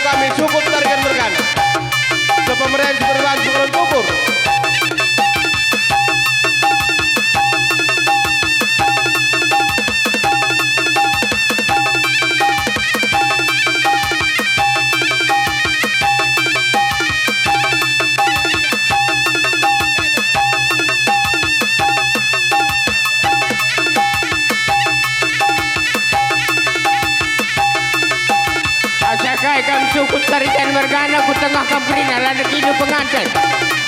kami cukup tarikan bergana. Sepemerian seperti sebelum kubur. Asakai kami sukut tarikan mergana ku tengah kamprina lada kini pengantin.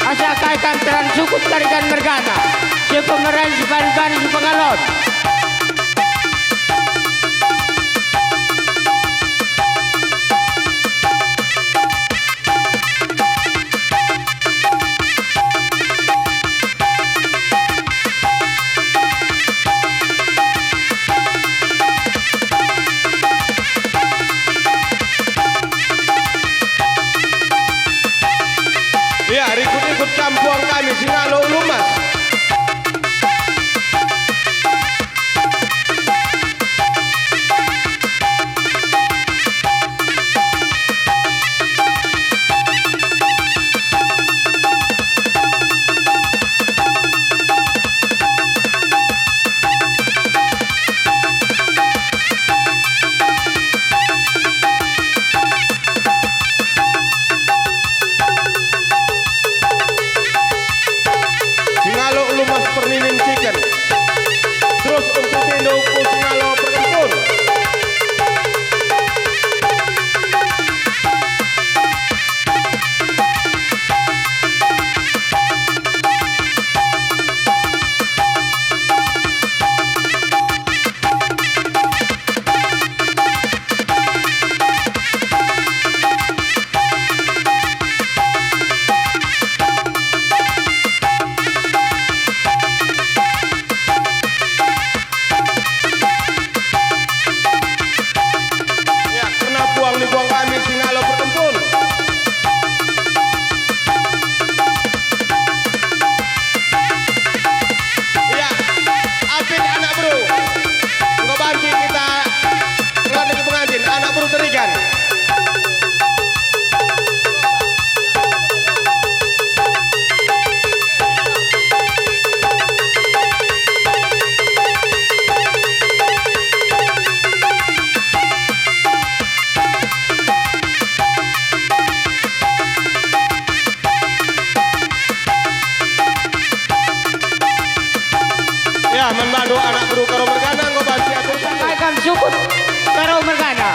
Asakai kami teran sukut tarikan mergana sepemeran sepan-pan sepengalon. Ya, ikut kampuang kami Singalo Lumas. Singalo Lumas Perninin Chicken. Terus untuk Indo Singalo Perkempun. Ya, kena buang di buang kami Singalo Perkempun. Ya, apit anak bro. Enggak banci kita ngeladeki pengantin, anak bro terikan. Ya, membantu anak bro karo mergana engko banci atur Asakai kami sukut karo mergana.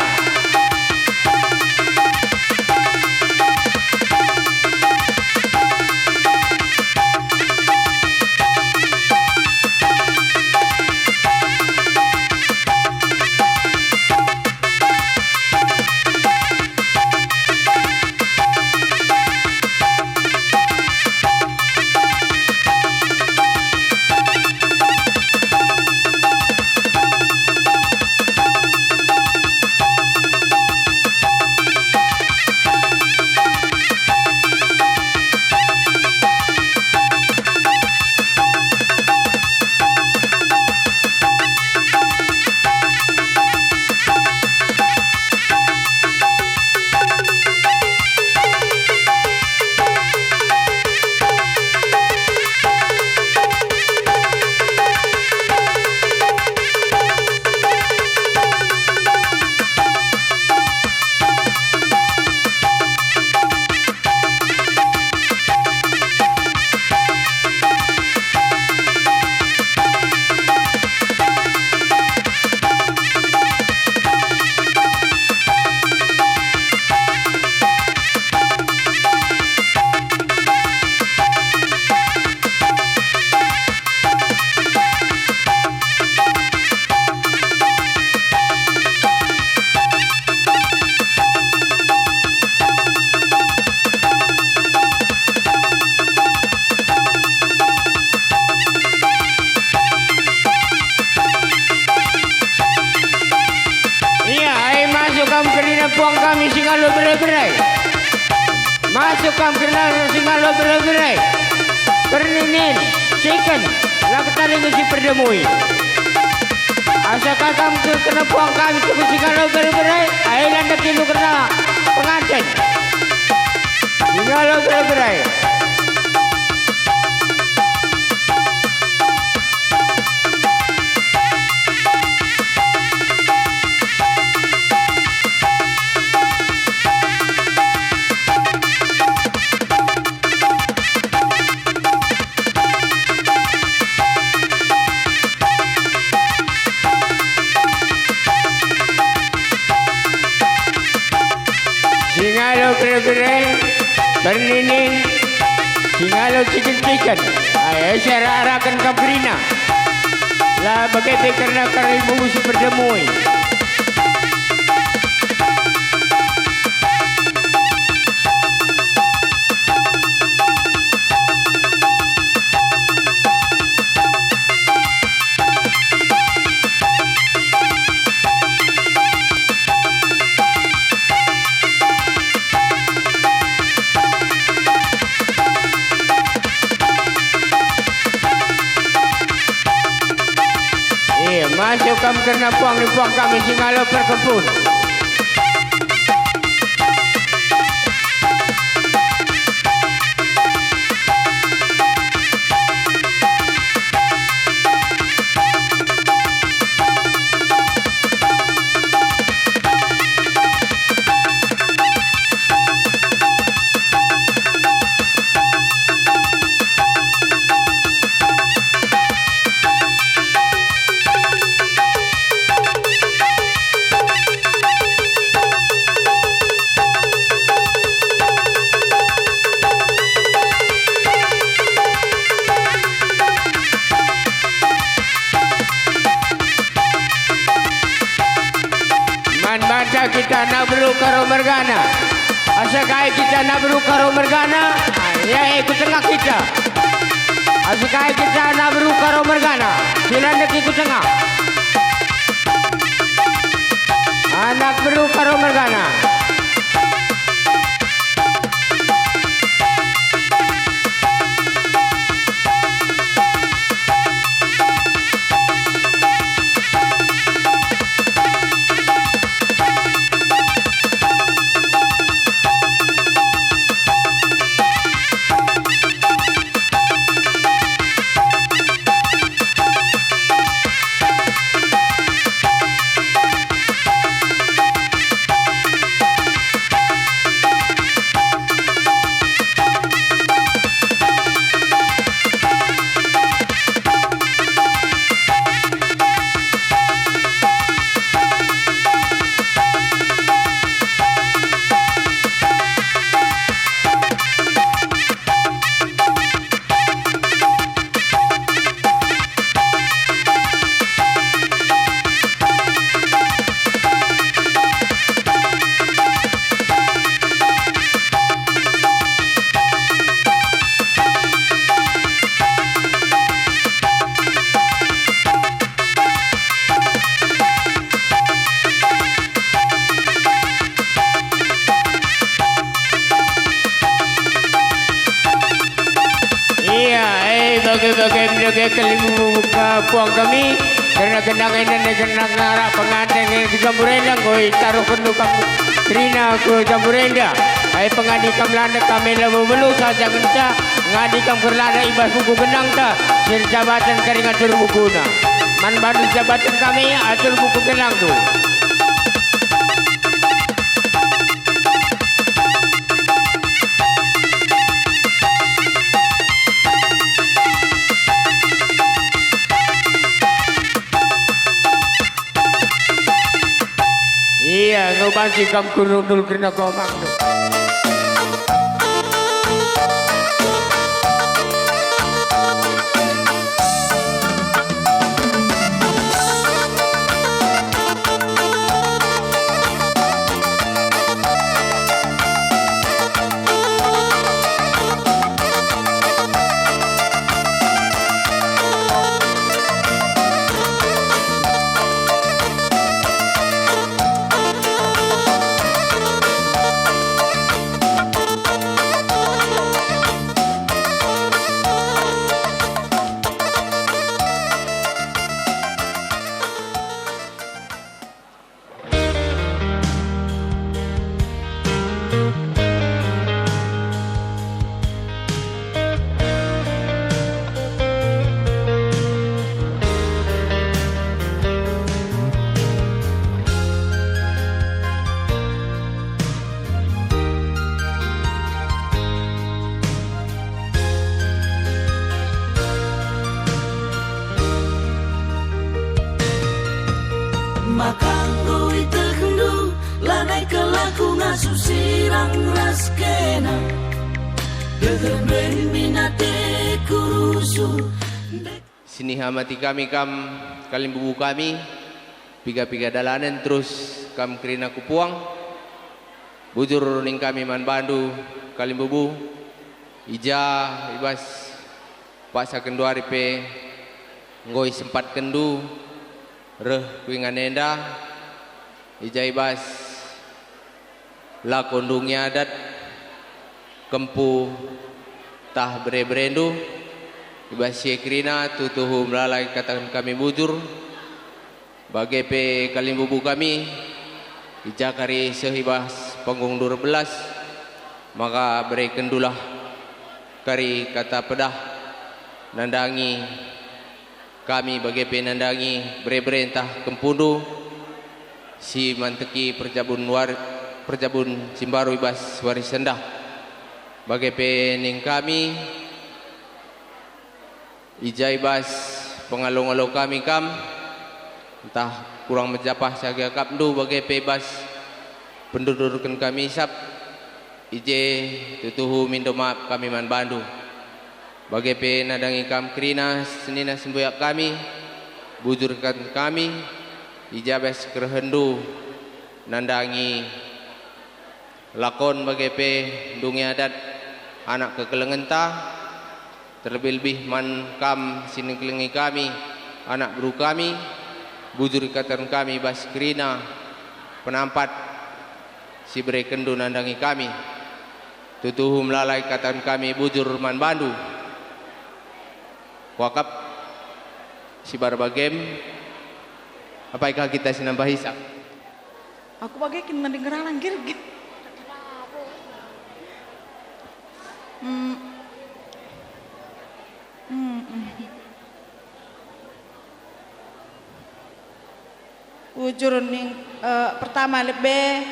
buang kami Singalo berai-berai. Masuk kami kena Singalo berai-berai. Perninin, chicken, laketari ngisi perdemui. Asal kakam kena buang kami ke Singalo berai-berai. Ailan dak kinu kena pengantin. Singalo gerai-gerai. Singalo gerai-gerai. Bernining. Singalo chicken. Ayo saya arahkan ke Brina. Lah bagaimana karena ibu musuh berdemui. Masuk kami kena puang ni puang kami Singalo berkebun. Baca kita nak beru karo mergana. Asakai kita nak beru karo mergana. Ya ikut tengah kita. Asakai kita nak beru karo mergana. Silan dek ikut tengah. Anak beru karo mergana. Bagaimana kelimu buka puang kami karena kenangan dan kenang arah pengantin yang Jamburenda koi taruh penuh kamu Trina ke Jamburenda. Hai pengadi kam landa kami lalu belu saja genca ngadi kam kerlanda ibas buku genang ta sir jabatan kering atur buku na man baru jabatan kami atur buku genang tu. Iya, ngobansi kam kurudul kena komang tu. kang raskena Dehem minate kurusu Sini hamati kami kam kalim bubu kami piga-piga dalanen terus kam kerina kupuang bujur ning kami man bandu kalim bubu ija ibas pasa kendu aripe ngoi sempat kendu reh kuingan enda ija ibas la kondungnya adat kempu tah bre-brendu ibas syekrina tutuhu melalai katakan kami bujur bagai pe kalim bubu kami ija kari sehibas panggung 12 maka beri kendulah kari kata pedah nandangi kami bagai pe nandangi bre-bre entah kempundu si manteki perjabun Simbaru ibas waris sendah bagai pe ning kami ijai bas pengalung-alung kami kam entah kurang menjapah saga kapdu bagai bebas pendudukkan kami sap ije tutuhu mindo maaf kami man bandu bagai pe nadangi kam krina senina semboyak kami bujurkan kami ijabes kerhendu nandangi lakon bagai pe dungi adat anak kekelengenta terlebih-lebih man kam sini kelengi kami anak buru kami bujur ikatan kami bas krina penampat si beri kendu nandangi kami tutuhu melalai ikatan kami bujur man bandu wakap si barbagem apakah kita sinambah hisap aku bagaikan mendengar langgir wujur ning pertama lebih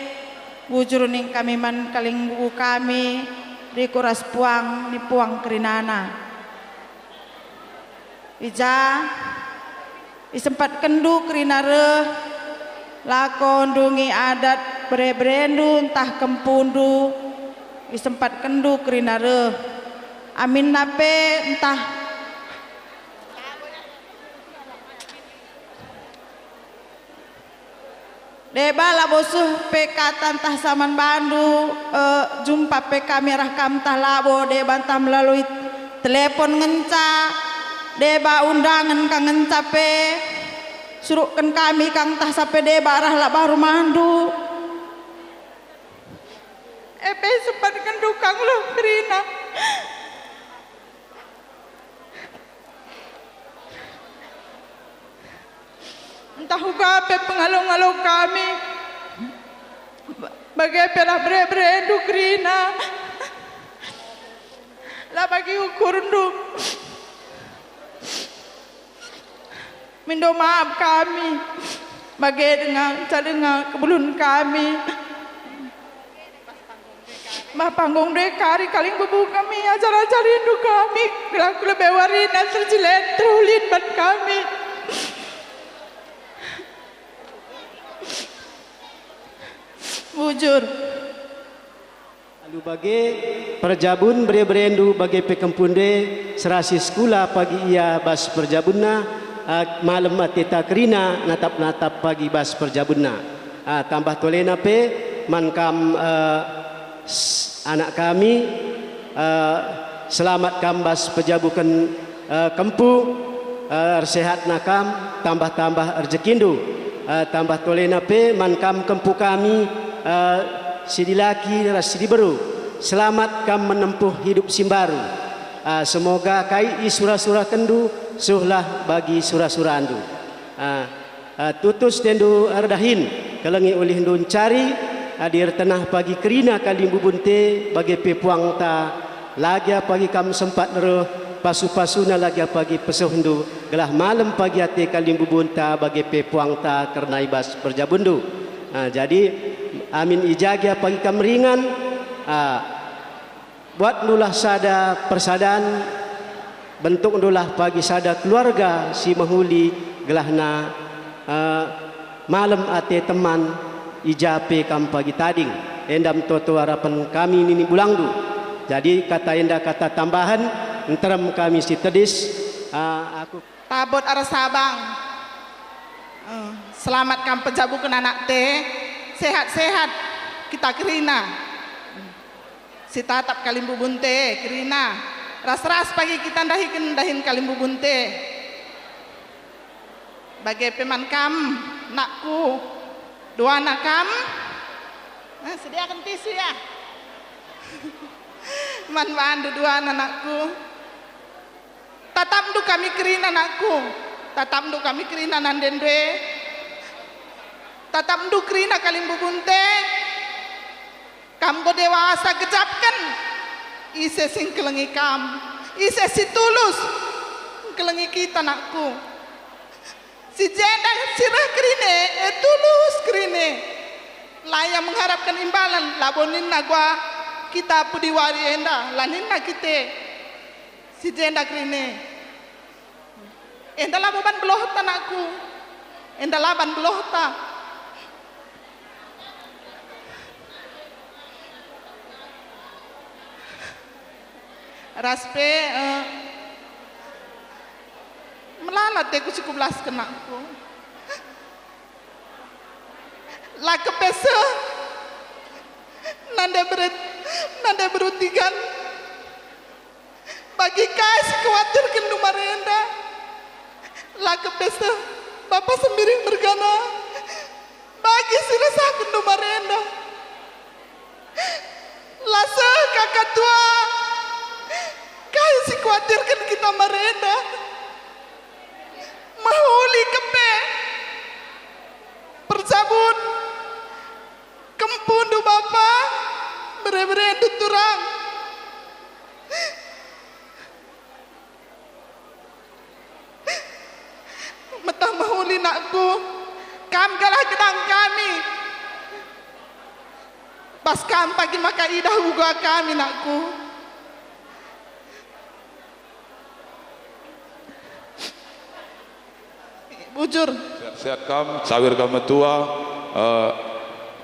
wujur ning kami man kaling buku kami di kuras puang ni puang kerinana ija isempat kendu kerinare lakon dungi adat bre-brendu entah kempundu isempat kendu kerinare amin nape entah deba la bosuh PK tantah saman bandu jumpa PK merah kam tah labo deba tah melalui telepon ngenca deba undangan kang ngenca pe suruhkan kami kang tah sape deba arah la baru mandu epe sempat kendu kang lo krina entah ugape pengalung-alung kami bagai perah bre-bre krina lah bagi ukur ndu mindo maaf kami bagai dengan cadenga kebulun kami mah panggung dekari kaling bebu kami ajar-ajar rindu kami gelang lebih warina terjilet terulin ban kami bujur lalu bagi perjabun berendu bagi pekempunde serasi sekolah pagi ia bas perjabunna malam atita kerina natap-natap pagi bas perjabunna tambah tolena pe mankam anak kami selamat kambas pejabukan kempu sehat nakam tambah-tambah rezekindu tambah tolena pe mankam kempu kami sidi laki sidi baru selamat kam menempuh hidup Simbaru semoga kai surah-surah kendu suhlah bagi surah-surah andu tutus tendu ardahin kelengi oleh ndun cari hadir tenah pagi kerina kali bubunte bagi pepuang ta lagi pagi kam sempat nero pasu-pasuna lagi pagi pesuh ndu gelah malam pagi ate kali bubunta bagi pepuang ta karena ibas perjabundu jadi amin ijaga pagi kam ringan buat nulah sada persadaan bentuk nulah pagi sada keluarga si mahuli gelahna malam ate teman ijape kam pagi tading endam toto harapan kami nini bulangdu. Jadi kata enda kata tambahan enteram kami si tedis aku Tabot arah Sabang. Selamatkan pejabukan anak teh. Sehat-sehat kita kerina. Si tatap kalimbu bunte kerina. Ras-ras pagi kita dahin kalimbu bunte. Bagai peman kam nakku. Dua anak kam. Sediakan tisu ya. Man bandu dua anakku. Tatam du kami kerina anakku. Tatam du kami kerina nandendwe. Tatam du kerina kalimbu bunte. Kam go dewasa kejapkan. Ise sing kelengi kam. Ise si tulus. Kelengi kita anakku. Si jendang sirah kerine. Tulus kerine. Layak mengharapkan imbalan. Labonin nagwa. Kita pudi wari enda. Lanin na kita. Si jenda kerine. Enda laban belohta anakku. Enda laban belohta. Raspe melalat aku cukup belas kenakku. La kepesa nanda berutigan bagi kais khawatir kendu marenda. La kepesa Bapak sembiring bergana bagi sirasa kendu marenda. Lasa kakak tua kais khawatirkan kita marenda. Mahuli kepe percabun kempundu Bapa bere-bere turang metah mahuli nakku kam galah gedang kami pas kam pagi maka idah uga kami nakku. Bujur sehat kam sawir kam tua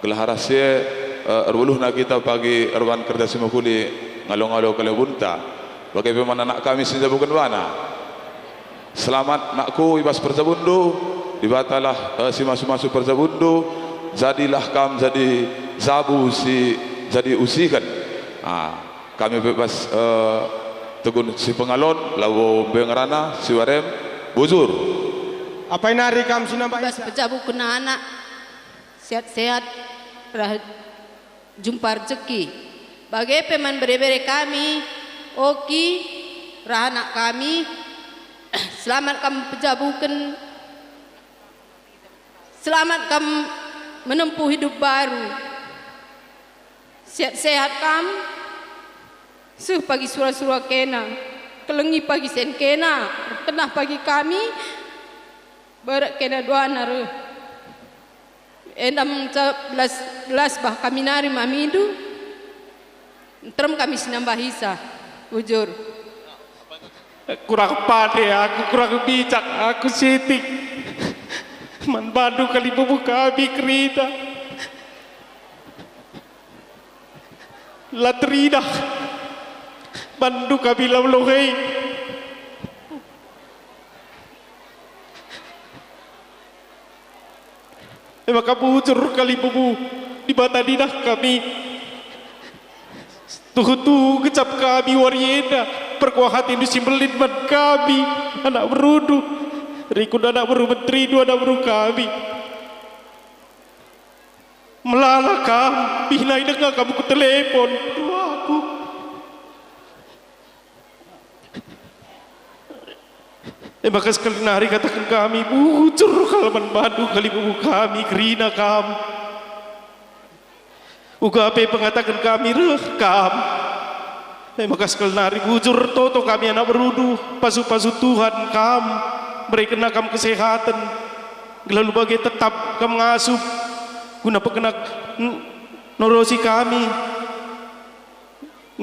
gelah rahasia erwuluh na kita pagi erwan kerja simukuli ngalo-ngalo kali bunta bagaimana anak kami senja bukan wana selamat nakku ibas perjabundu dibatalah si masuk-masuk perjabundu jadilah kam jadi zabu si jadi usikan kami bebas tegun si pengalon lawo bengerana si warem bujur. Apa yang hari kamu sinambah Bas pejabu kena anak sehat-sehat jumpa rezeki. Bagai peman bere-bere kami, oki anak kami, selamat kamu pejabukan, selamat kamu menempuh hidup baru. Sehat-sehat kamu, suh pagi surah-surah kena, kelengi pagi sen kena, tenah pagi kami. Barak kena doa naru, endam belas bah kami nari mamidu, terem kami sinambah hisa, bujur. Kurang pade, aku kurang bijak, aku sitik. Man badu kali bubu kami kerida, latrina, bandu kami lamlohei. Maka bujur kali bubu di bata didah kami tuh kecap kami warienda perkuah hati ini simbelin ban kami anak berudu rikun anak beru menteri dua anak beru kami melala kami bilai dengar kamu ke telepon dua aku maka sekali nari katakan kami bujur kalaman badu kali bubu kami kerina kam uga apa pengatakan kami rekam maka sekali nari bujur toto kami anak berudu pasu-pasu Tuhan kam mereka nakam kesehatan lalu bagai tetap kam ngasup guna pekenak norosi kami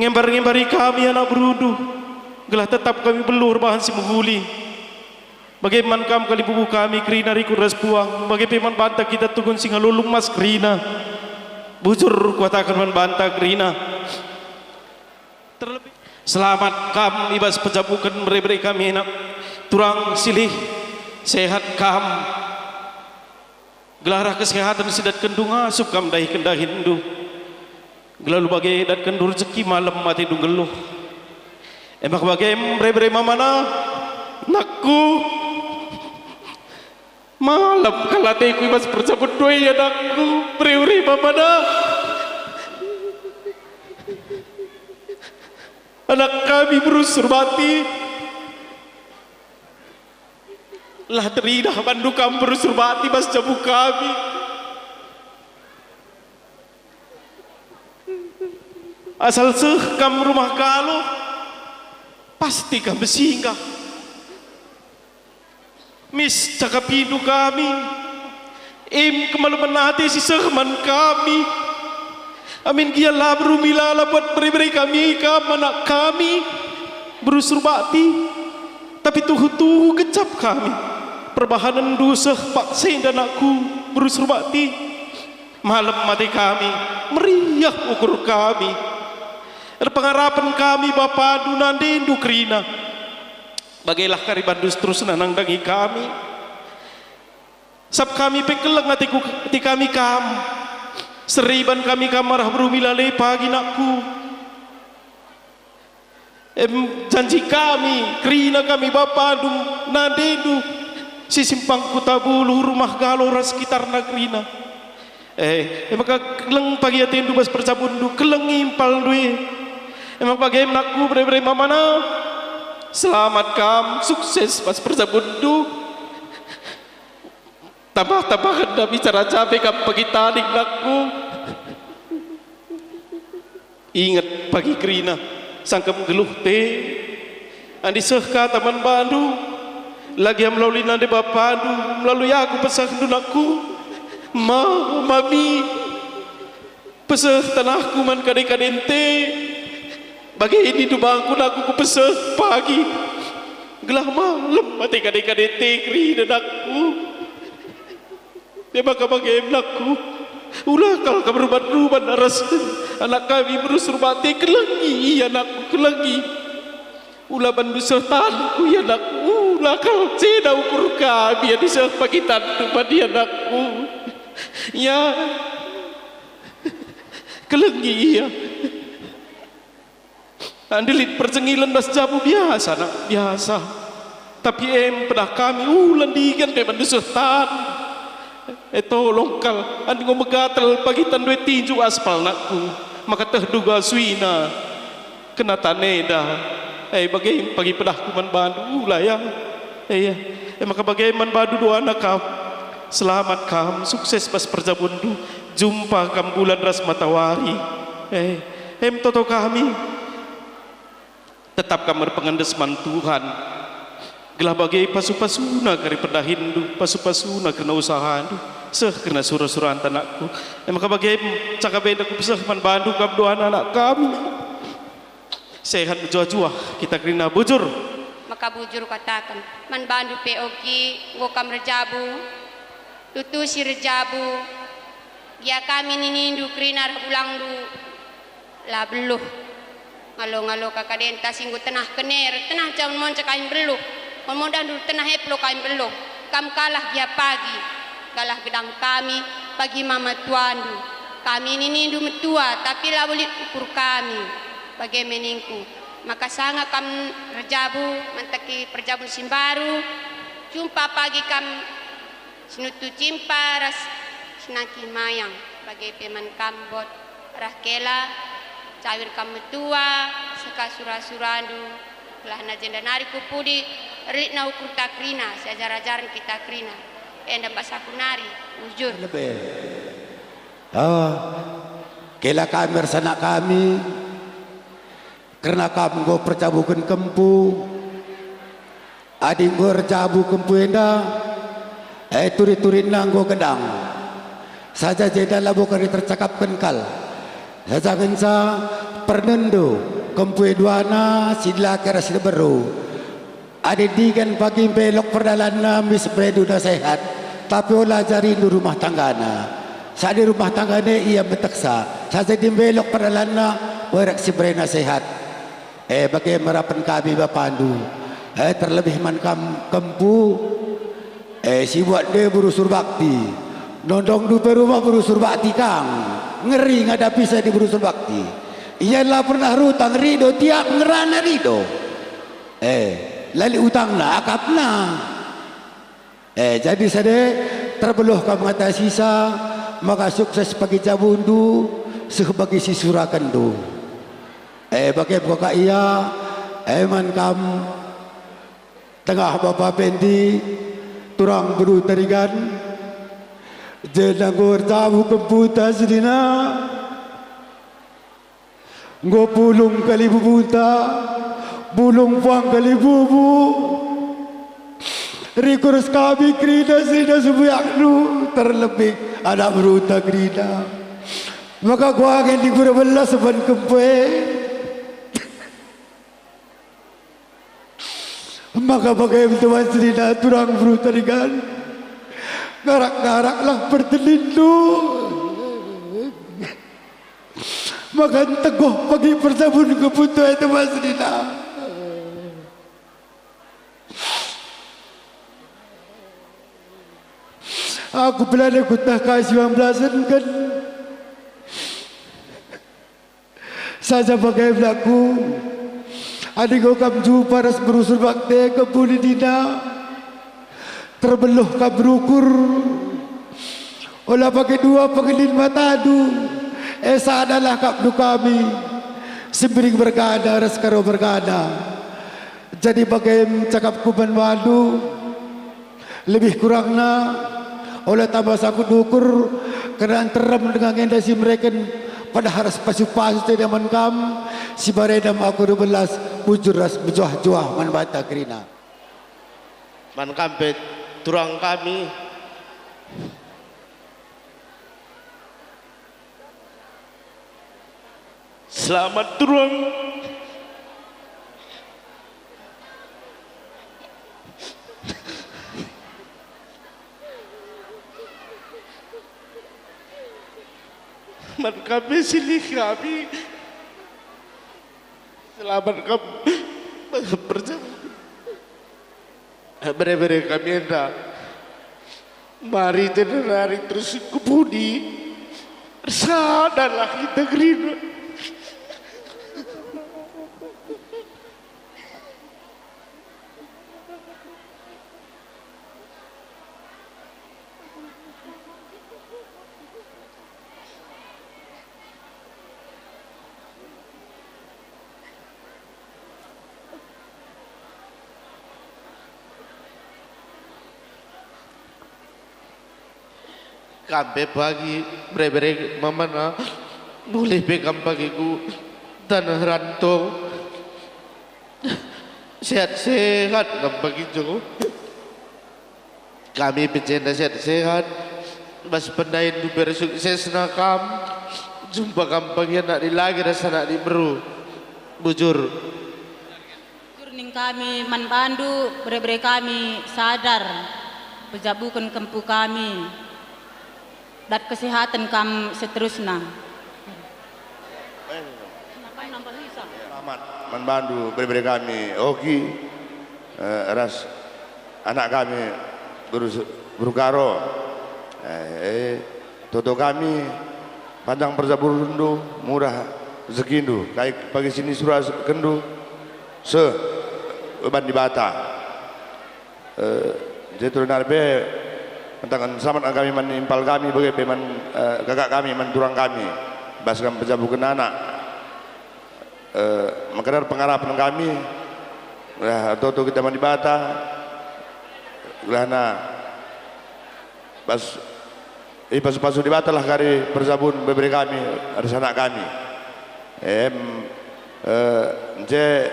ngembar-ngembari kami anak berudu gelah tetap kami belur bahan si mengguli. Bagaimana kamu kali bubu kami kerina riku ras puang. Bagaimana bantah kita tugun singa lulung mas kerina. bujur kuatakan membantah Rina. Terlebih selamat kam ibas pejabukan beri kami enak turang silih sehat kam gelarah kesehatan sidat kendunga asup kam dahi kendah hindu gelalu bagai dat kendur rezeki malam mati dunggeluh emak bagai beri mamana nakku malam kalateku ibas percabut doi anakku beri mamana anak kami berusur mati lah teridah bandu kami berusur mati mas jabu kami asal sekam rumah galuh pasti kami singgah mis cakap hindu kami kemalu menati si sehman kami amin kia lah berumila buat beri kami anak kami berusur bakti tapi tuhu kecap kami perbahanan dosa paksa dan aku berusur bakti malam mati kami meriah ukur kami ada pengharapan kami Bapa Dunandi Dukrina bagailah kariban dus terus nanang dangi kami sab kami pekeleng hati kami seriban kami kamarah berumilale pagi nakku janji kami Krina kami Bapa Nadedu si simpang kutabulu rumah galora sekitar nagrina maka keleng pagi atin dubas percabundu keleng impal duit emang pagi nakku beri mamana selamat kam sukses pas percabundu tambah hendak bicara capek kam pagi tadi nakku ingat pagi Krina sangkam geluh andi sehka taman Bandu lagi melalui nande Bapandu melalui aku pesah dunakku mami pesah tanahku man kadek-kadente bagi ini dubangku aku pesah pagi gelah malam mati kadek-kadente Krina nakku dia bakal pakai emlakku ulah kalau kamu rubat aras anak kami berusur mati kelengi anakku kelengi ulah bandu sertanku ya anakku ulah kalau cina ukur kami ya disah pagi tantu pada anakku ya kelengi ya andilit percengilan das jabu biasa nak biasa tapi pedah kami ulan digan kayak bandu sertan tolong kal andi ngomegatel pagi tanduai tinju aspal nakku maka terduga suina kena taneda bagai pagi pedahku man Bandu ulah ya maka bagai man Bandu dua anak kam selamat kam sukses pas perjabundu jumpa kam bulan ras matawari toto kami tetap kamar pengendesman Tuhan gelah bagai pasu-pasuna kari perda Hindu pasu-pasuna kena usaha kena surah-surah anakku maka bagai cakap beda ku pesah man Bandu kam doa anak kami sehat berjuah-juah kita kena bujur maka bujur katakan man Bandu peoki ngokam rejabu tutusi rejabu ya kami ninindu krina ulang du lah beluh ngalo-ngalo kakadenta singgu tenah kener tenah jauh mon cakain beluh mon dandu tenah heplo kain beluh kam kalah dia pagi galah gedang kami bagi mama tuandu kami ninindu metua tapi lah boleh ukur kami bagai meningku maka sangat kam rejabu mantaki perjabu simbaru jumpa pagi kam sinutu cimpa ras sinaki mayang bagai peman kambot rahkela cawir kam metua seka surah-surandu telah najenda nari kupudi relik na ukur takrina seajar-ajaran kita krina enda basaku nari ujur lebih kela kami sanak kami karena kami go percabukan kempu adik go percabu kempu enda turit-turit nanggo gedang saja jeda labu kari tercakapkan kal saja gensa pernendo kempu duana sidla kera sida beru adik digan pagi belok perdalan mis predu dah sehat tapi olah jari di rumah tanggana Saat di rumah tangga ni ia menteksa. Saya jadi belok pada lana berak si berena sehat. Bagi merapan kami bapandu. Terlebih man kempu. Si buat dia berusur bakti. Nondong dupe rumah berusur bakti kang. Ngeri ngadapi saya di berusur bakti. Ialah pernah rutang rido tiap ngerana rido. Lali utang na akap na. Jadi saya terbeluh ke mata sisa. Maka sukses bagi Jabundu sebagai si Surakendu. Bagi buka ia man kam tengah bapa pendi turang beru tarigan jenanggur tamu kemputa sedina ngo pulung kali bubunta bulung puang kali bubu rikurus kami krida sedina subuyaknu terlebih anak beruta gerina maka gua akan digura belas seban kempe maka bagai teman serina turang beruta dengan ngarak-ngaraklah bertelindu maka teguh bagi persabun kebutuhan teman serina aku belanda kutah kasih 19 kan saja bagai berlaku adik kau kam jumpa ras berusur bakte kebuli dina terbeluh kam berukur olah pakai dua pengelin matadu esa adalah kapdu kami sembering bergada ras karo bergada jadi bagai cakap kuban walu lebih kurangnya oleh tambah sakut dukur kerana teram dengan endasi mereka pada haras pasu-pasu tidak menkam si baredam aku 12 bujur ras berjuah-juah manbata kerina Man kampet turang kami selamat turang man kami silih kami selamat kami berjaya bere-bere kami hendak mari tenari terus kebudi sadarlah kita gerina kampe pagi bere-bere mamana boleh pegang pagiku tanah rantau sehat-sehat kam pagi jo kami pencenda sehat-sehat mas pendain du bersukses nakam jumpa kam pagi nak di lagi rasa nak di beru bujur ning kami man bandu bere-bere kami sadar pejabukan kempu kami dan kesehatan kami seterusnya. Selamat membantu beri kami Oki ras anak kami berukaro toto kami pandang berzabur rendu murah rezekindu kayak pagi sini surah kendu se beban di bata jatuh narbe tentang selamat kami menimpal kami bagi peman kakak kami menturang kami baskan pejabukan anak makadar pengharapan kami atau kita mandi bata lana pasu di bata lah kari perzabun beri kami ada anak kami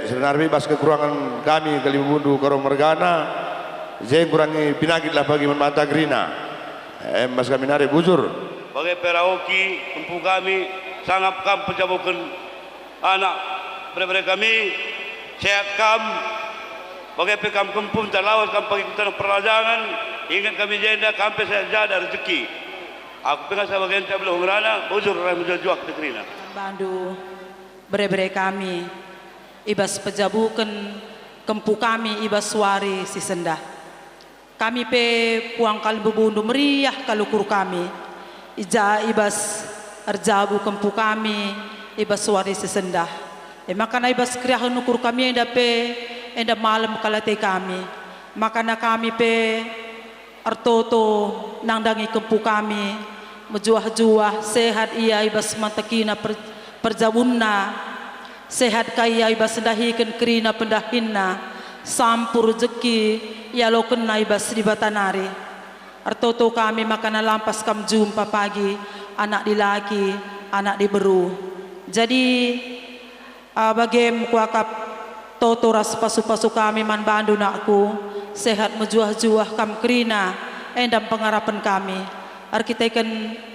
sebenarnya bas kekurangan kami kali bundu karo mergana saya kurangi pinagit lah bagi mata gerina mas kami nari bujur bagai peraoki kempu kami sangat kam pejabukan anak beri kami sehat kam bagai pekam kempu talawas kam pagi tanah perlajangan ingat kami jenda kampe saya jada rezeki Aku pengen sa bagian sa belong rana, bujur rai mujajuak te Krina. Bandu bre-bre kami ibas pejabukan kempu kami ibas suari si sendah. Kami pe puang kalbu bundu meriah kalukur kami. Ija ibas arjabu kempu kami ibas suari si sendah. Makana ibas kriah nukur kami enda malam kalate kami. Makana kami pe artoto nangdangi kempu kami mejuah-juah sehat ia ibas mantakina perjabunna sehat kaya ibas dahikan kerina pendahinna sampur rezeki ya lo kena ibas di batanari artoto kami makana lampas kam jumpa pagi anak di laki anak di beru jadi bagem kuakap toto ras pasu-pasu kami man bandu nakku sehat mejuah-juah kam kerina endam pengharapan kami arkitekan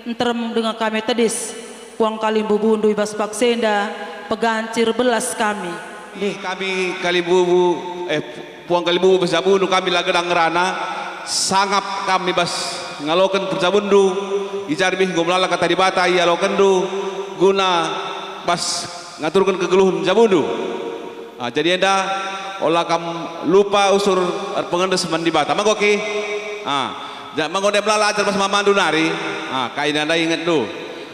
enterem dengan kami tedis puang kalimbu bundu ibas paksenda pegancir belas kami kami kalimbu puang kalimbu besabundu kami lagadang rana sangap kami bas ngaloken persabundu ijarbih gomlala kata dibata iya lokendu guna bas ngaturkan kegeluhun zabundu jadi enda olah kam lupa usur pengendes mandibata magoki mangode belala ajar mas mamandu nari kain anda ingat tu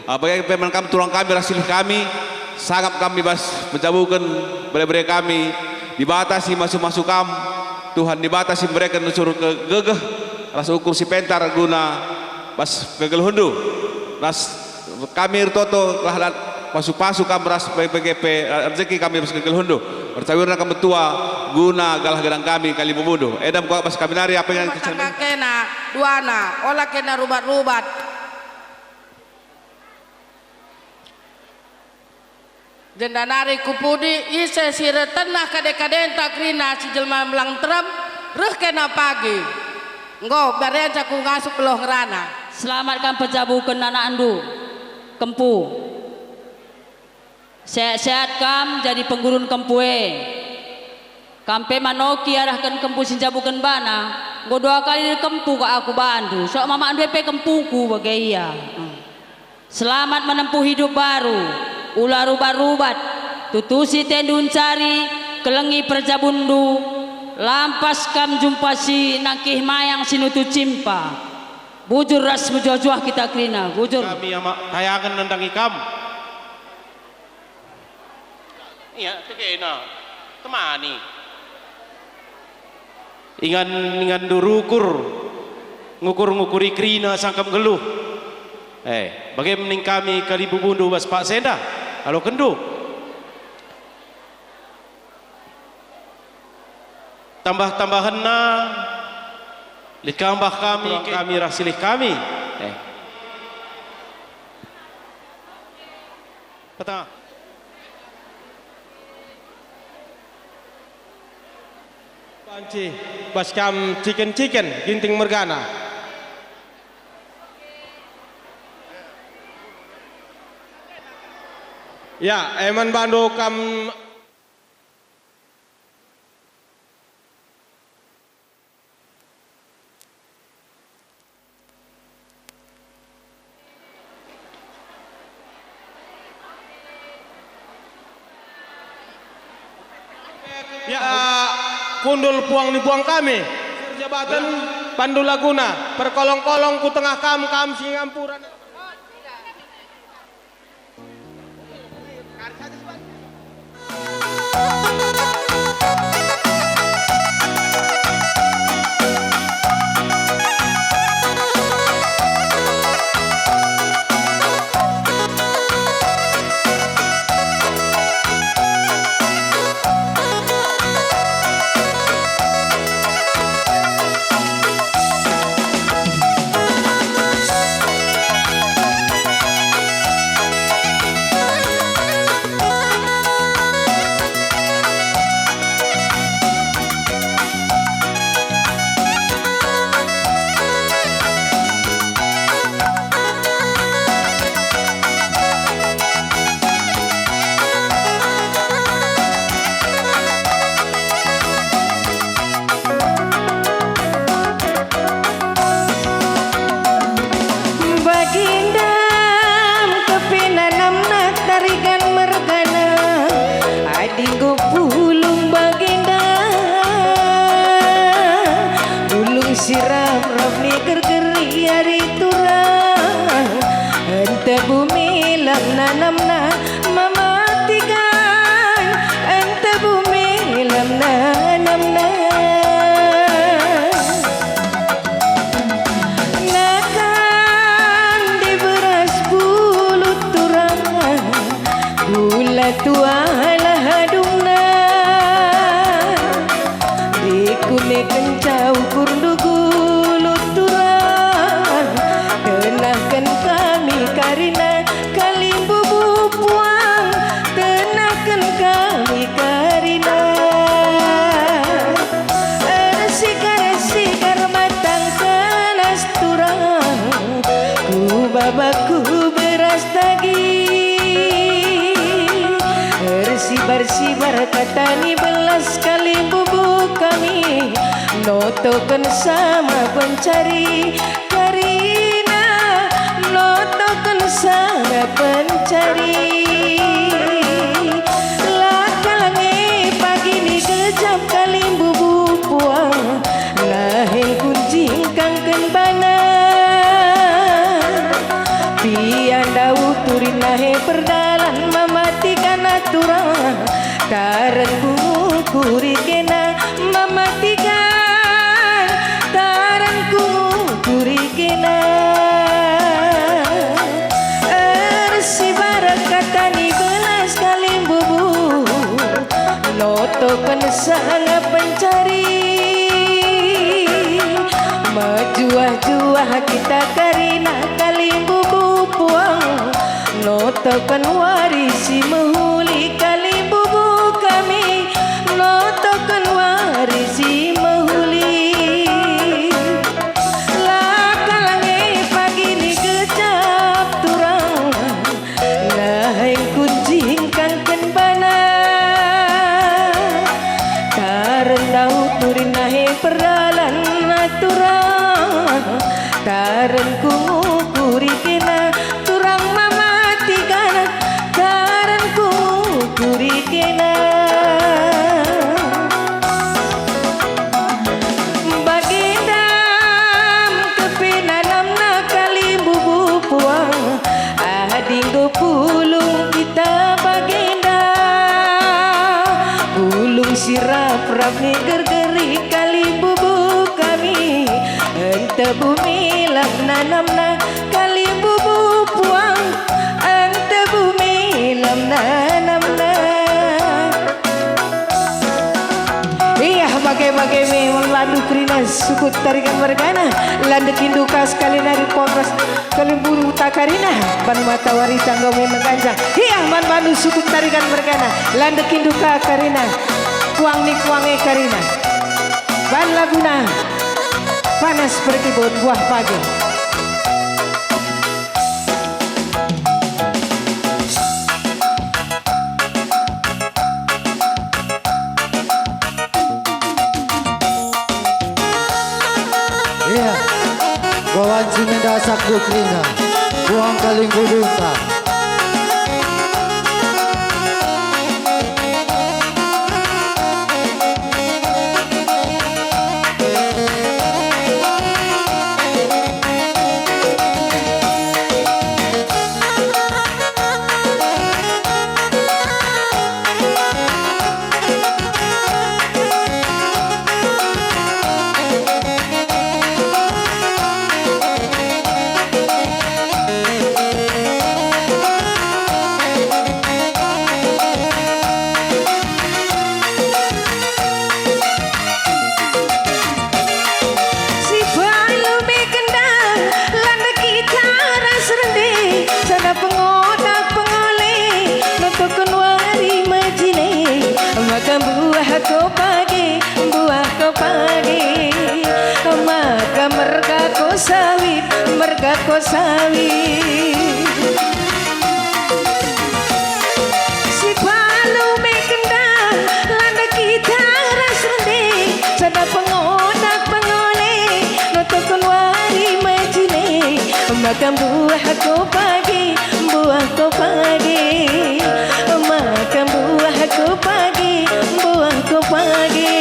bagi pemen kami tulang kami rasilih kami sangap kami bas menjabukan bere-bere kami dibatasi masuk-masuk kam Tuhan dibatasi mereka nusur ke gegeh ras ukur si pentar guna bas gegel hundu ras kami toto lah pasu-pasu kami ras PGP rezeki kami bas gegel hundu percawirna kami tua guna galah gedang kami kali bubudu edam kuak bas kami nari apa yang kena duana olah kena rubat-rubat jenda nari kupudi ise sire tenah kade-kaden tak rina si jelma melang terem reh kena pagi nggo barian caku ngasuk beloh ngerana Selamatkan pejabukan anak andu kempu sehat-sehat kam jadi penggurun kempue kampe manoki arahkan kempu sinjabukan bana nggo 2 kali kempu ke aku bandu sok mama andu pe kempuku bagai iya selamat menempuh hidup baru ulah rubat-rubat tutusi tendun cari kelengi perjabundu lampas kam jumpa si nakih mayang sinutu cimpa bujur ras mujuah kita krina bujur kami ama tayangan nendangi kam iya tekena temani ingan durukur ngukur-ngukuri krina sangkam geluh bagaimana mening kami kali bubundu bas Pak Senda halo kendu tambah-tambahan na likambah kami rasilih kami kata panci bas kam chicken ginting mergana ya eman bandu kam ya kundul puang ni puang kami jabatan Pandu Laguna perkolong-kolong ku tengah kam singampuran bumi lang nanamna mematikan, ente bumi lang nanamna. Nakan di beras bulut turang, gula tua lah hadungna. Dikune kencau kurdu gulut turang, kenahkan kami karina kalimbu buang, kenahkan kami karina. Resikar matang kelas turang, ku babaku beras tagi. Bersibar katani belas kali bubuk kami, notokan sama pencari karina, notokan sama pencari. Lakalangi pagi ni kejap kali bubuk puang, nahing kuncing kangken bana. Pian dau turin nahe perdalan mematikan aturan, taran kuri kena mematikan, taran kuri kena. Ersibar katani belas kali bubu, notokan sangat pencari. Majuah-juah kita karina kali bubu puang, notokan warisi mahuli kali bubu kami, notokan warisi mahuli. Lakalangi pagi ni kejap turang, nahing kuncing kangken bana. Karendau turin nahe peralan turang, taran kuri kena turang mematikan, taran kuri kena. Bagindam kepinalam nakali bubu puang, adinggo pulung kita baginda. Pulung sirap rap ni gergeri kali bubu kami, ente bumi lang nanamna kali bubu puang, ente bumi lang nanamna. Iya bagai-bagai memang landu krina sukut tarikan mergana, landu kinduka sekali nari pongras kali buru takarina, ban mata warita ngome menganjang. Iya man bandu sukut tarikan mergana, landu kinduka karina, kuang ni kuange karina, ban laguna panas berkibut buah pagi. Iya, bawan cimendasak dukrina, buang kaling gudunta. Buah ko pagi, maka merga ko sawit, merga ko sawit. Si palu may kendang, landa kita rasrende, sada pengonak pengole, notok wari majine, maka buah ko pagi, buah ko pagi, maka buah ko pagi, buah ko pagi.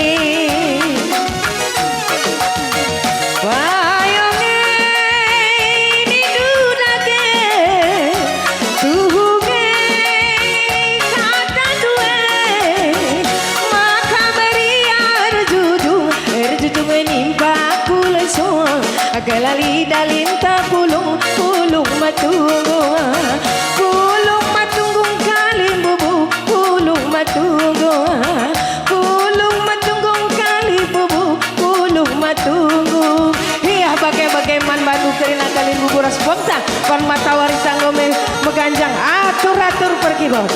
kelali dalinta pulung matunggu pulung matunggung kalimbubu pulung matunggung kalimbubu pulung matunggung iya bagai man badu kerina kalimbubu ras bongta kon matawari sanggome meganjang atur pergi bos.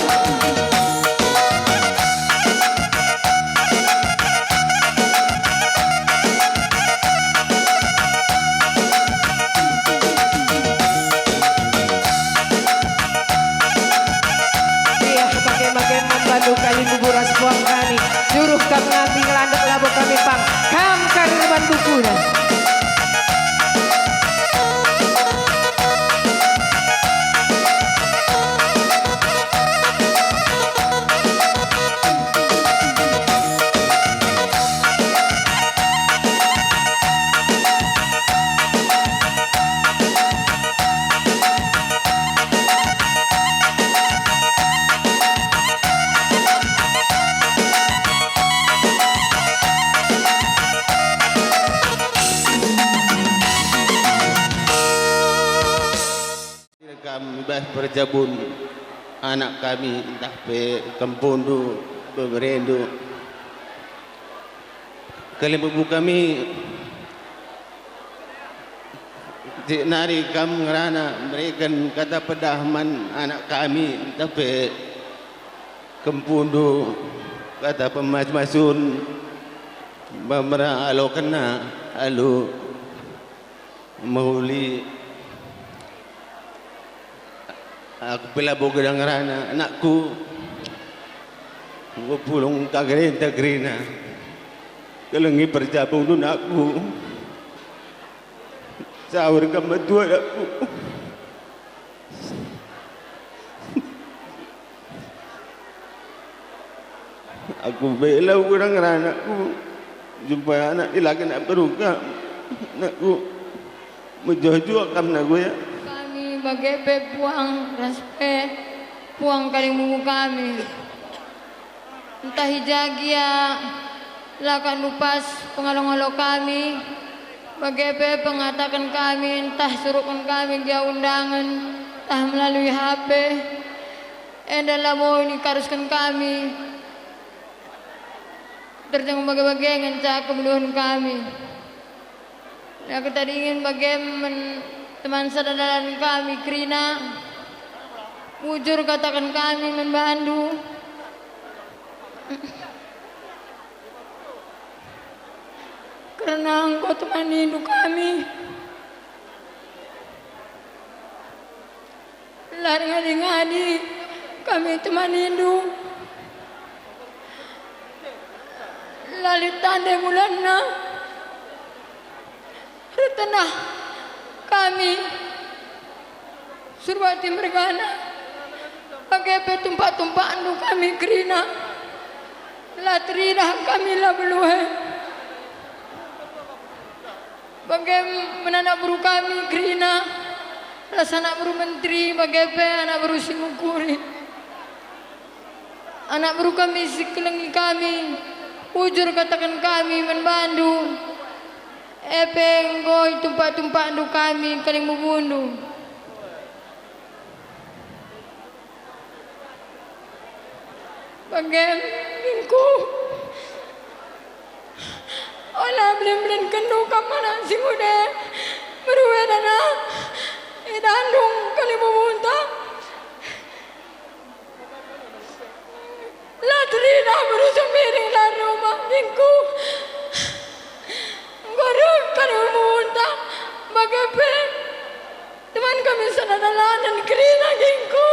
Kali buburas buang kami juruh kami nganti ngelandek labu kami pang kam karir bandukuna berjabun anak kami entah pe kempundu beberendu kalimbubu kami di nari kam ngerana berikan kata pedahman anak kami entah pe kempundu kata pemas-masun bamra alo kena alu mauli aku pelabu gedang rana anakku gua pulung kagerenta grina kelengi perjabung dun aku sahur kematua aku bela gedang rana aku jumpa anak ilagi nak beruka anakku menjual kam nak gue ya bagai puang raspe puang kalimbubu kami entah hijagia lakan lupas pengalong-along kami bagai pengatakan kami entah suruhkan kami dia undangan entah melalui HP adalah mau ini karuskan kami terjang bagai-bagai ngencak kebunuhan kami aku tadi ingin teman sadadaran kami Krina wujur katakan kami membantu karena engkau teman hidup kami lari ngadi-ngadi kami teman hidup lalit tanda bulanna retenah kami Surbati Mergana pakai petumpak-tumpak anu kami Krina latrina kami lah beluhe bagai menanak buru kami Krina anak buru menteri bagai anak buru simukuri anak buru kami sekelengi kami ujur katakan kami membantu epenggoy tumpak-tumpak anu kami kaling membunuh bageminku olah belum kendu kamana si muda berwedana idandung kaling memunta latrina berusaha miring lah rumah minggu gorok kaling memunta bagepe teman kami sanadalan Krina gingku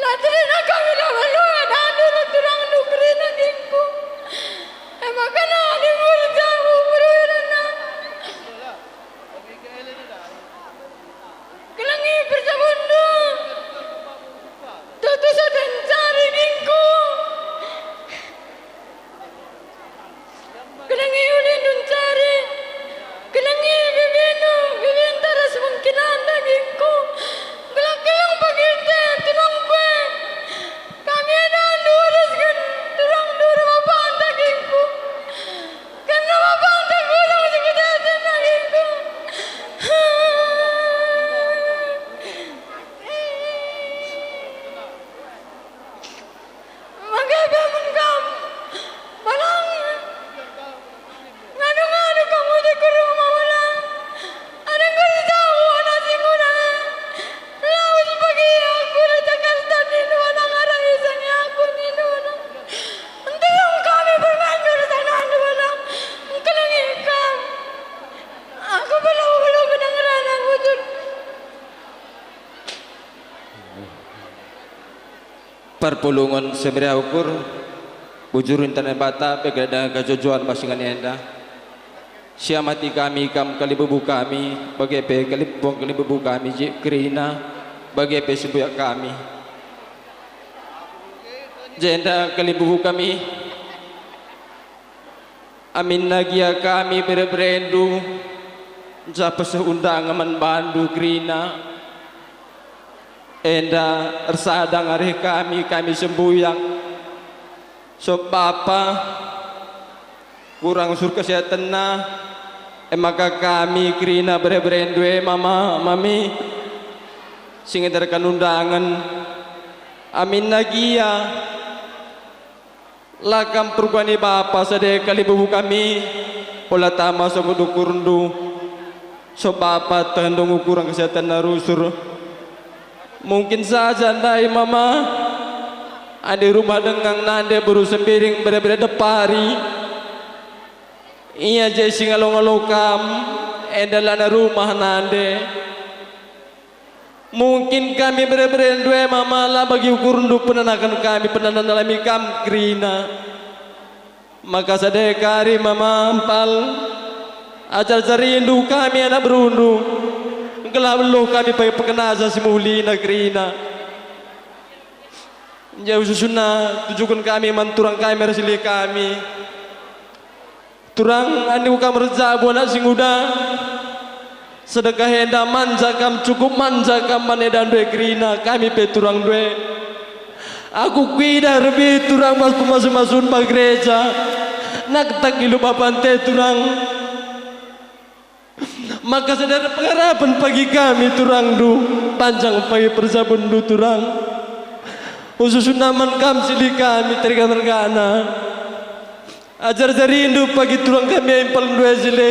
latrina kami lalu ada turang nu Krina gingku makana di murjamu berwirana kelangi berjabundu tutus dan cari gingku kelangi ulin dun cari kelangi bibinu bibintara semungkinan gingku kelang-kelang perpulungan seberia ukur bujurin tanah bata pegadang kejojoan basingan enda siamati kami kam kalibubu kami bagi pe kalibong kalibubu kami jik kerina bagi pe sebuyak kami jenda kalibubu kami amin nagia kami berebrendu japa seundang aman bandu kerina enda ersadang arih kami sembuyang so bapa kurang sur kesehatan na maka kami kerina berebrendu mama mami sing edarkan undangan amin nagia lakam perguani bapa sade kali bubu kami pola tama so kudukurundu so bapa tandung kurang kesehatan na rusur mungkin saja ndai mama ada rumah dengang nande baru sembiring berbeda depari iya jesi ngalong kam endalana rumah nande mungkin kami berbeda dua mama lah bagi ukur ndu penanakan kami penanan alami kam krina maka sadekari mama ampal ajar rindu kami anak berundu kelabloh kami pakai pekenasa simuli nagrina jauh susuna tujukan kami manturang kami mersili kami turang andi ukam rezabu anak singuda sedekah henda manja kam cukup manja kam manedan dua grina kami peturang dua aku kuida lebih turang masuk pak gereja nak tak ilu bapante turang maka saudara pengharapan pagi kami turang du panjang pagi persabun du turang khusus naman kam sili kami terikan mergana ajar rindu pagi turang kami yang paling dua sili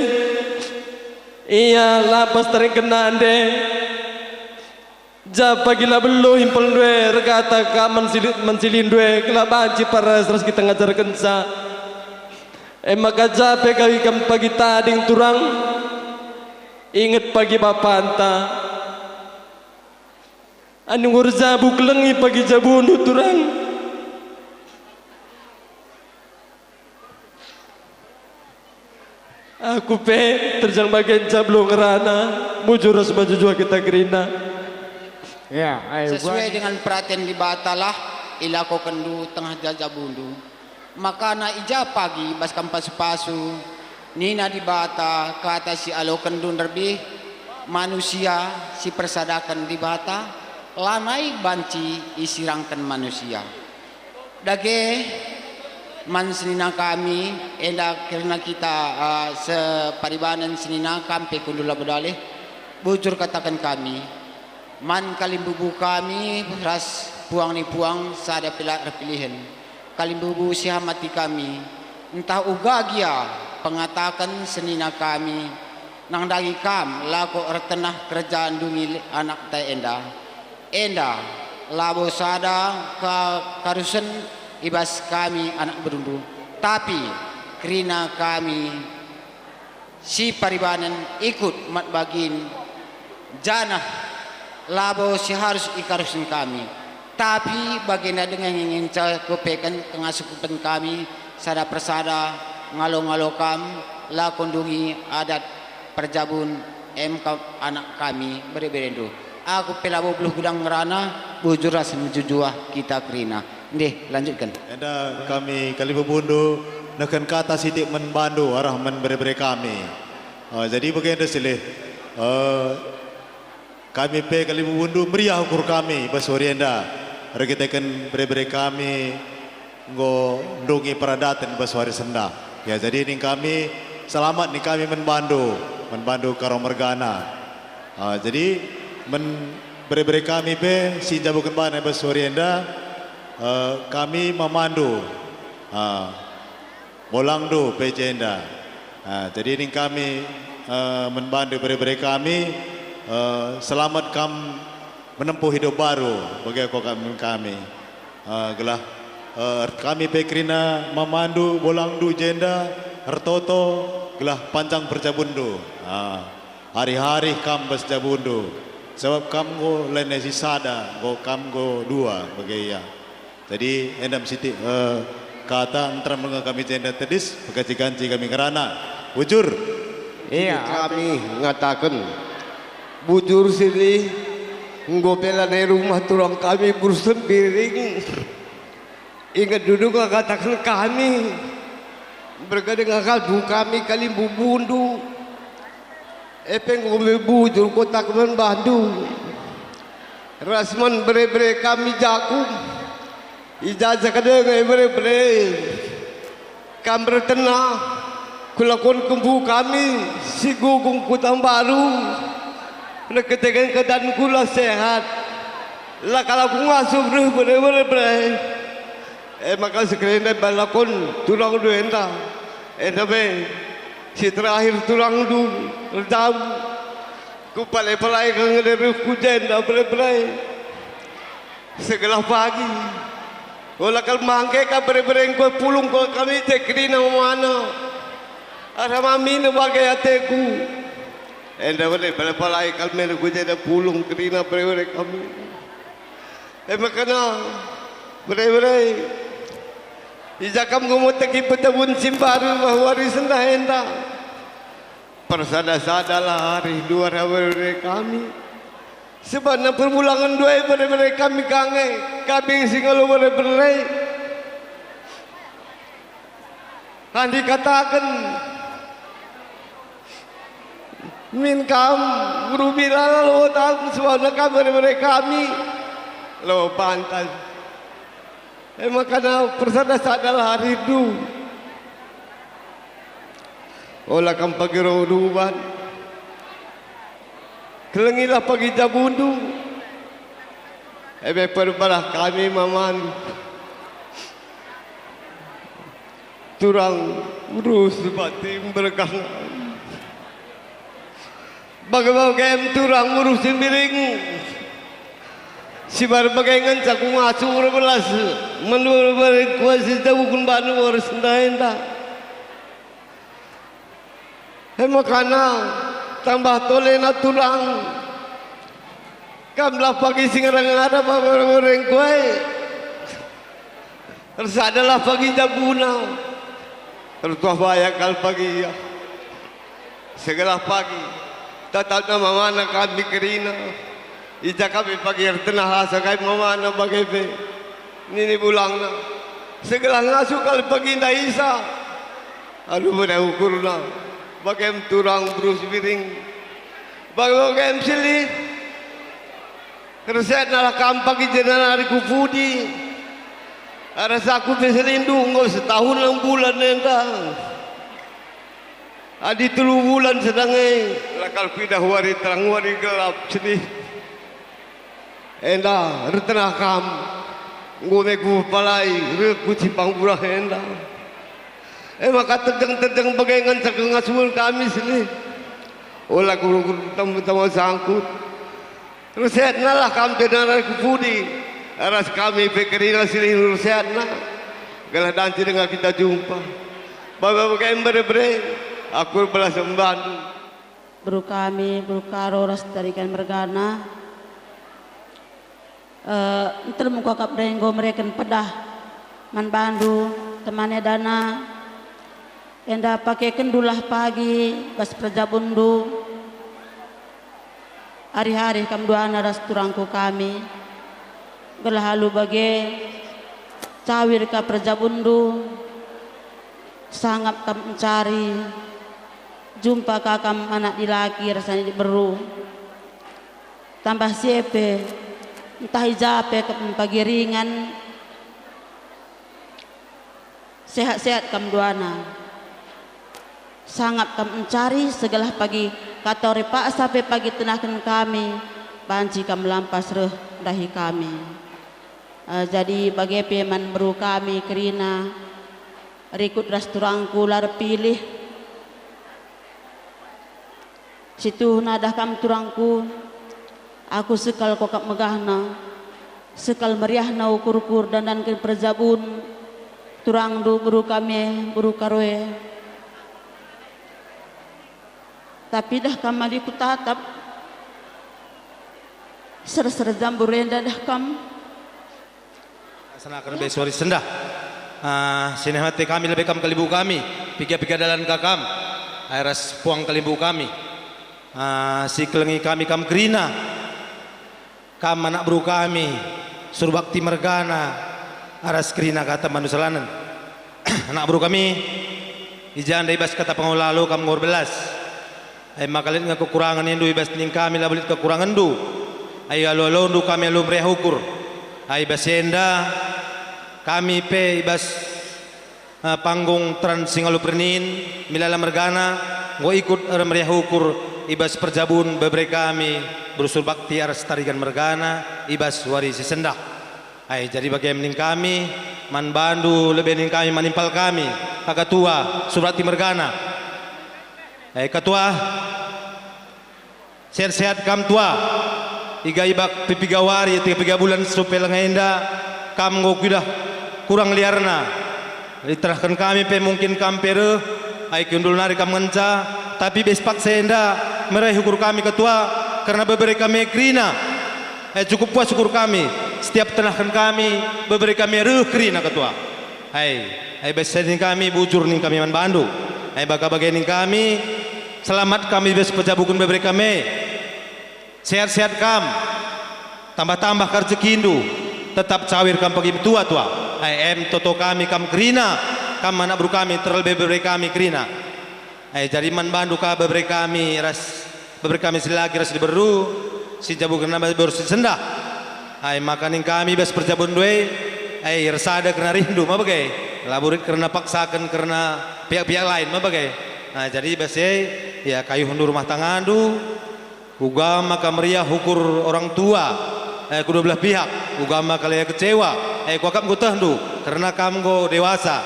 iya lapas tering kenande ja pagi lah beluh impel dua rekata kaman mensilin dua kelabanci para seras kita ngajar kensa maka jape kami kam pagi tading turang ingat pagi bapanta anu ngurzabu kelengi pagi jabunu turang aku pe terjang bagian jablo ngerana mujur semaju jua kita gerina ya ayo sesuai dengan perhatian di batalah ilako kendu tengah jajabundu maka na ija pagi bas kampas pasu Nina di bata kata si alo kendun lebih manusia si persadakan di bata lanai banci isirangkan manusia dage man senina kami enda karena kita separibanan senina kampe kundula bedaleh bujur katakan kami man kalimbubu kami ras puang ni puang sada pilihan kalimbubu sihamati kami entah ugagia pengatakan senina kami nang dagi kam lako ertenah kerjaan dungi anak ta enda labo sada karusen ibas kami anak berundu tapi kerina kami si paribanan ikut mat bagin janah labo si harus ikarusen kami tapi baginda dengan ingin kepekan tengah sukupen kami sada persada ngalo-ngalo kam la kondungi adat perjabun anak kami bereberendu aku pelabo buluh gudang ngerana bujur ras menjujuah kita kerina ndeh lanjutkan enda kami kalibubundu nekan kata sitik menbandu arah men berebere kami jadi begini silih kami pe kalibubundu meriah ukur kami basorienda regitekan berebere kami ngo ndungi peradatan baswari senda ya jadi ini kami selamat nih kami menbandu karo mergana jadi berebere kami pe si jabukan bana basorienda kami memandu bolangdu pe jenda jadi ini kami menbandu berebere kami selamat menempuh hidup baru bagi kami gelah kami pekrina memandu bolangdu jenda hertoto gelah panjang berjabundu hari-hari kam berjabundu sebab kam go lain si sada go kam go dua bagi ya Jadi endam siti kata antara menga kami jenda tedis pekaci-kanci kami ngerana. Bujur. Iya, kami ngatakan bujur sini ngopela dari rumah turang kami bersembiring. Ingat duduk katakan kami berkadang akal kami kali bubundu. Epeng ngombe bujur kota Kemen Bandung. Rasman bere-bere kami jakum. Ijazah kadang bere-bere kami bertenang kulakon kembu kami si gugung kutang baru nak ketekan keadaan kula sehat lah kalau aku ngasuh bere-bere maka sekalian balakon tulang du enda be si terakhir tulang du redam ku palai-palai kang dari kujenda bere-bere segala pagi Ola kal mangke ka bere-bere ko pulung ko kami te krina mana. Ara mami no bagai ateku. Enda bale palai kal mena ko jeda pulung krina bere-bere kami. Makana bere-bere ijakam gumot ki petabun simbaru bahwa risenda enda. Persada-sadalah hari dua bere-bere kami. Sebenarnya perbulangan dua bere-bere kami kangen kami singalo bere-bere Andi katakan min kam guru bilal lo tahu sebenarnya kami bere-bere kami lo pantas makanya persada-sadalah hari du olah kam pagi roduban kelengilah pagi jabundu perbalah kami maman turang urus batin berkangan bagaimana kem turang urus miring si barbagengan caku ngacur belas menurut kuasa jauh kun banu harus ndaenda makana tambah tolena tulang kamlah pagi singarang ada orang kue terus adalah pagi jabuna terus bahaya kal pagi ya segala pagi tatal nama mana kami kerina ija kami pagi tenah asa kami mana bagai be ini bulangna segala ngasuh kal pagi nda isa aduh benar ukurna bagai turang berus biring bagai sili kerset nalah kampagi jenana hari kupudi ada saku peselindung ngos setahun 6 bulan nenda adi 3 bulan sedangnya lakal pindah wari terang wari gelap sini enda retenah kam ngome ku palai reku cipang burah enda maka tedeng-tedeng bagengan saking ngasul kami sini olah guru-guru tamu-tamu sangkut terus sehat nalah kami dengar kupudi aras kami pekerina sini terus sehat nah galah danci dengan kita jumpa bagai bere-bere aku belas membantu Bro kami bro karo ras tarikan mergana entar muka kap denggo mereka pedah man bandu temannya dana enda pakai kendulah pagi pas prajabundu hari-hari kam dua naras turangku kami gelah halu bage cawir ka prajabundu sangat kam mencari jumpa kakam anak dilaki rasanya diberu tambah siepe entah ijape ke pagi ringan sehat-sehat kam duana sangat kami mencari segala pagi katori pak sampai pagi tenahkan kami banci kami lampas reh dahi kami jadi bagi peman beru kami kerina rikut rasturangku lar pilih situ nadah kami turangku aku sekal kokak megahna sekal meriahna ukur-ukur dan ke perjabun turang du beru kami beru karwe tapi dah kam di kutatap ser-ser jamburenda dah kam Sanakan besori sendah. Sini hati kami lebih kam kalibu kami. Piga-piga dalam kakam. Airas puang kalibu kami. Si kelengi kami kam kerina. Kam anak bro kami. Surbakti mergana. Aras kerina kata manusalanan. Anak bro kami. Ijan dari bas kata pengolalu kam ngor belas. Makalit nga kekurangan indu ibas ning kami labulit kekurangan du. Ay alo du kami alu meriah ukur. Ay basenda kami pe ibas panggung trans singalu pernin milala mergana ngo ikut meriah ukur ibas perjabun bebre kami berusul bakti aras tarigan mergana ibas wari sesendak. Ay jadi bagaimana ning kami man bandu lebih ning kami manimpal kami kakatua subrati mergana. Ay katua sehat-sehat kam tua iga ibak pipiga wari 3 bulan supaya ngenda kam ngokudah kurang liarna diterahkan kami pe mungkin kampere ai kendul nari kam ngenca tapi bespak senda meraih ukur kami ketua karena beberi kami krina cukup puas ukur kami setiap tenahkan kami beberi kami krina ketua ai besedin kami bujur ning kami man Bandu ai baka bagian kami selamat kami bes pejabukun beberi kami sehat-sehat kam tambah-tambah karcekindu tetap cawir kam pagi tua toto kami kam krina kam anak bro kami terlebih beberi kami krina jadi man Bandu ka beberi kami beberi kami selagi ras diberu si jabukan nama baru si sendah makanin kami bes perjabun due resada kena rindu ma bagai laburit karena paksakan karena pihak-pihak lain ma bagai jadi bese ya kayu hundur rumah tangan du ugama kamriah hukur orang tua kedua belah pihak ugama kalian kecewa kuakap ngutah du karena kamu go dewasa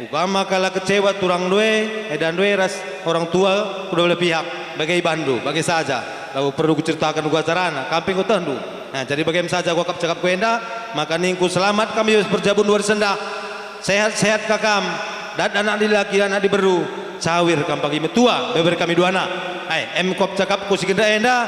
ugama kala kecewa turang due dan due ras orang tua kedua belah pihak bagai Bandu bagai saja lalu perlu kuceritakan gua carana kamping ngutah du jadi bagaimana saja kuakap cakap kuenda maka ningku selamat kami berjabun luar sendah sehat-sehat kakam dan anak laki anak diberu cawir kam pagi metua beber kami dua anak kop cakap ku sigenda enda